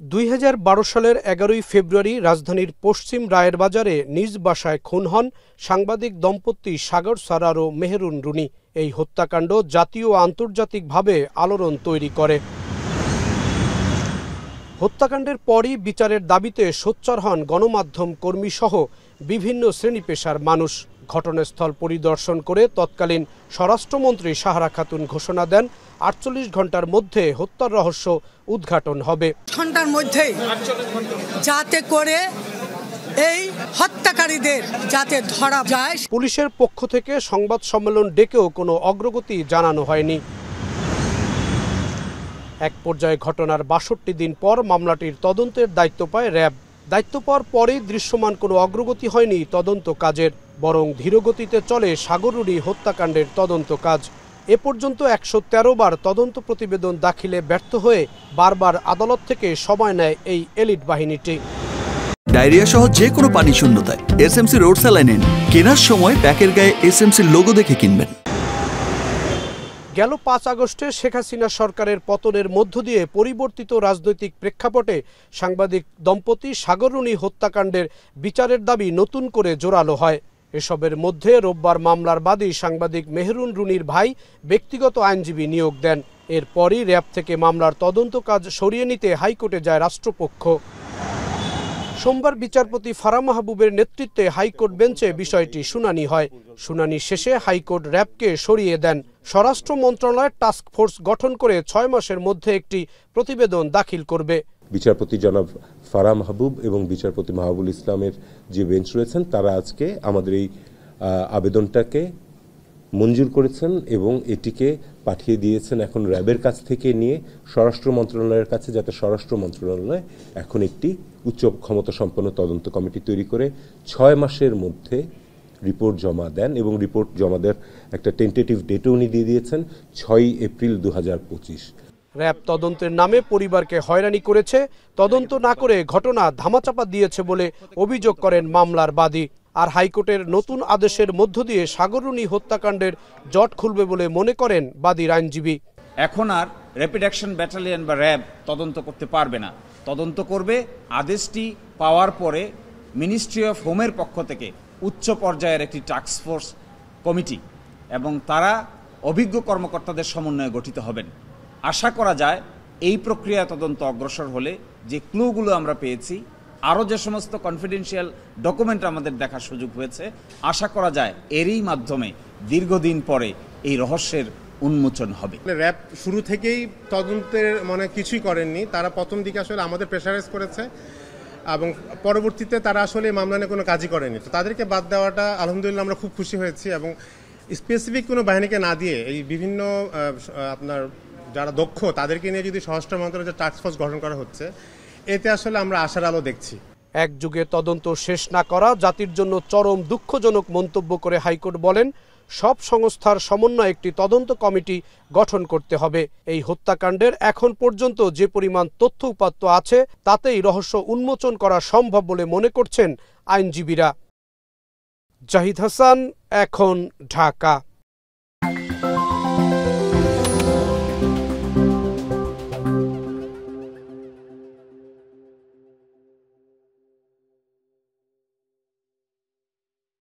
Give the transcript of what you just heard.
2012 সালের 11 ফেব্রুয়ারি রাজধানীর পশ্চিম রায়ের বাজারে নিজ বাসায় খুন হন সাংবাদিক দম্পতি সাগর সারার ও মেহেরুন রুনি। এই হত্যাকাণ্ড জাতীয় ও আন্তর্জাতিকভাবে আলোড়ন তৈরি করে। হত্যাকাণ্ডের পরই বিচারের দাবিতে সোচ্চার হন গণমাধ্যম কর্মীসহ বিভিন্ন শ্রেণী পেশার মানুষ। ঘটনাস্থল পরিদর্শন করে তৎকালীন স্বরাষ্ট্রমন্ত্রী সাহারা খাতুন ঘোষণা দেন 48 ঘন্টার মধ্যে হত্যার রহস্য উদ্ঘাটন হবে। ঘন্টার মধ্যেই যাতে করে এই হত্যাকারীদের যাতে ধরা যায়। পুলিশের পক্ষ থেকে সংবাদ সম্মেলন ডেকেও কোনো অগ্রগতি জানানো হয়নি। এক পর্যায়ে ঘটনার 62 দিন পর মামলাটির তদন্তের দায়িত্ব পায় র্যাব। দায়িত্ব পাওয়ার পরেই দৃশ্যমান কোনো অগ্রগতি হয়নি তদন্ত কাজের, বরং ধীরগতিতে চলে সাগর রুনি হত্যাকাণ্ডের তদন্ত কাজ। এ পর্যন্ত 113 বার তদন্ত প্রতিবেদন দাখিলে ব্যর্থ হয়ে বারবার আদালত থেকে সময় নেয় এই এলিট বাহিনীটি। ডায়রিয়া সহ যে কোনো পানি শূন্যতায় এসএমসি রোড স্যালাইন নিন। কেনার সময় প্যাকের গায়ে এসএমসির লোগো দেখে কিনবেন। গেল 5 আগস্টে শেখ হাসিনা সরকারের পতনের মধ্য দিয়ে পরিবর্তিত রাজনৈতিক প্রেক্ষাপটে সাংবাদিক দম্পতি সাগর রুনি হত্যাকাণ্ডের বিচারের দাবি নতুন করে জোরালো হয়। এসবের মধ্যে রোববার মামলার বাদী সাংবাদিক মেহেরুন রুনির ভাই ব্যক্তিগত আইনজীবী নিয়োগ দেন। এরপরই র্যাব থেকে মামলার তদন্ত কাজ সরিয়ে নিতে হাইকোর্টে যায় রাষ্ট্রপক্ষ। সোমবার বিচারপতি ফারাহ মাহবুবের নেতৃত্বে হাইকোর্ট বেঞ্চে বিষয়টি শুনানি হয়। শুনানি শেষে হাইকোর্ট র্যাবকে সরিয়ে দেন। স্বরাষ্ট্র মন্ত্রণালয় টাস্ক ফোর্স গঠন করে 6 মাসের মধ্যে একটি প্রতিবেদন দাখিল করবে। বিচারপতি জনাব ফারাহ মাহবুব এবং বিচারপতি মাহবুল ইসলামের যে বেঞ্চ রয়েছেন তারা আজকে আমাদের এই আবেদনটাকে মঞ্জুর করেছেন এবং এটিকে পাঠিয়ে দিয়েছেন এখন র্যাবের কাছ থেকে নিয়ে স্বরাষ্ট্র মন্ত্রণালয়ের কাছে, যাতে স্বরাষ্ট্র মন্ত্রণালয় এখন একটি উচ্চ ক্ষমতা সম্পন্ন তদন্ত কমিটি তৈরি করে 6 মাসের মধ্যে রিপোর্ট জমা দেন এবং রিপোর্ট জমা দেওয়ার একটা টেন্টেটিভ ডেটও উনি দিয়ে দিয়েছেন 6 এপ্রিল 2025। র্যাব তদন্তের নামে পরিবারকে হয়রানি করেছে, তদন্ত না করে ঘটনা ধামাচাপা দিয়েছে বলে অভিযোগ করেন মামলার বাদী। আর হাইকোর্টের নতুন আদেশের মধ্য দিয়ে সাগর রুনি হত্যাকাণ্ডের জট খুলবে বলে মনে করেন বাদীর আইনজীবী। এখন আর র্যাপিড অ্যাকশন ব্যাটালিয়ন বা র্যাব তদন্ত করতে পারবে না। তদন্ত করবে আদেশটি পাওয়ার পরে মিনিস্ট্রি অফ হোমের পক্ষ থেকে উচ্চ পর্যায়ের একটি টাস্ক ফোর্স কমিটি, এবং তারা অভিজ্ঞ কর্মকর্তাদের সমন্বয়ে গঠিত হবেন। আশা করা যায় এই প্রক্রিয়া তদন্ত অগ্রসর হলে যে ক্লুগুলো আমরা পেয়েছি, আরও যে সমস্ত কনফিডেন্সিয়াল ডকুমেন্ট আমাদের দেখার সুযোগ হয়েছে, আশা করা যায় এরই মাধ্যমে দীর্ঘদিন পরে এই রহস্যের উন্মোচন হবে। র্যাব শুরু থেকেই তদন্তের কিছুই করেননি। তারা প্রথম দিকে আসলে আমাদের প্রেসারাইজ করেছে এবং পরবর্তীতে তারা আসলে মামলা নিয়ে কোনো কাজই করেনি। তো তাদেরকে বাদ দেওয়াটা আলহামদুলিল্লাহ আমরা খুব খুশি হয়েছি, এবং স্পেসিফিক কোনো বাহিনীকে না দিয়ে এই বিভিন্ন আপনার যারা দক্ষ তাদেরকে নিয়ে যদি স্বরাষ্ট্র মন্ত্রণালয়ের টাস্ক ফোর্স গঠন করা হচ্ছে, এতে আসলে আমরা আশার আলো দেখছি। এক যুগে তদন্ত শেষ না করা জাতির জন্য চরম দুঃখজনক মন্তব্য করে হাইকোর্ট বলেন, সব সংস্থার সমন্বয়ে একটি তদন্ত কমিটি গঠন করতে হবে। এই হত্যাকাণ্ডের এখন পর্যন্ত যে পরিমাণ তথ্য উপাত্ত আছে তাতেই রহস্য উন্মোচন করা সম্ভব বলে মনে করছেন আইনজীবীরা। জাহিদ হাসান, এখন, ঢাকা।